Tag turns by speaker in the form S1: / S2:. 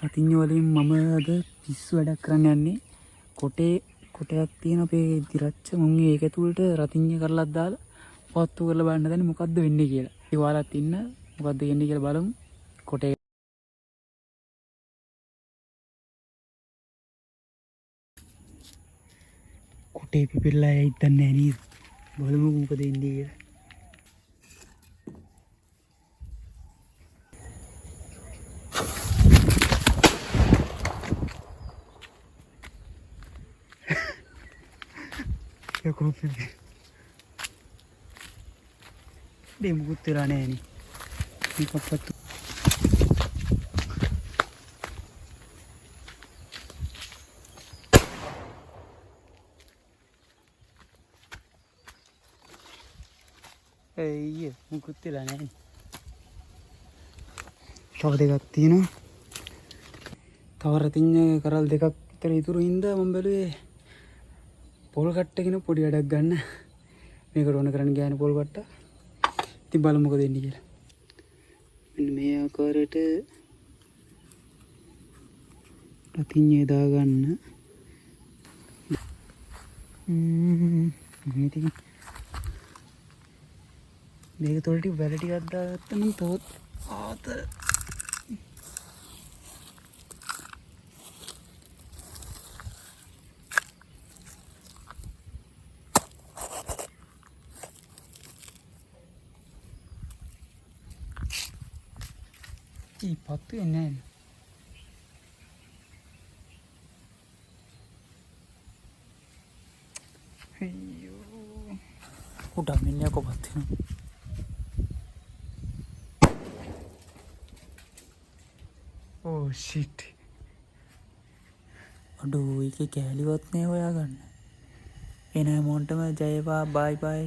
S1: රතිඤ්ඤ වලින් මම අද පිස්සු වැඩක් කරන්න යන්නේ. කොටයක් තියෙන අපේ දිරච්ච මුන් ඒක ඇතුළට රතිඤ්ඤ කරලත් දාලා පත්තු කරලා බලන්න දැන් මොකද්ද වෙන්නේ කියලා. ඉතින් ඔයාලත් ඉන්න මොකද්ද වෙන්නේ කියලා බලමු. කොටේ පිපිරලා ඇයිද දන්නේ නැහැ නේද? බලමු මොකද වෙන්නේ කියලා. යකෝ පිපි. දෙමුකුත් වෙලා නැහැ නේ. මේක පත්තු. අයියේ මුකුත් වෙලා නැහැ නේ. තව දෙකක් තියෙනවා. තව රතිඤ්ඤ කරල් දෙකක් විතර ඉතුරු හින්දා මම බැලුවේ පොල් කට්ටකින පොඩි වැඩක් ගන්න. මේකට ඕන කරන්න ගෑන පොල් කට්ට. ඉතින් බලමු මොකද වෙන්නේ කියලා. මෙන්න මේ ආකාරයට රතිඤ්ඤය දාගන්න. මේක මේක තොල්ටි වැල ටිකක් දාගත්තා නම් තවත් ආතර පත්තු වෙන්නේ නැහැ. අයියෝ උඩ මිනිහා කොපත් වෙනවා. ඕ ෂිට්. අඩෝ ඒකේ කෑලිවත් නෑ හොයාගන්න. එන හැමෝටම ජයවා බයි බයි.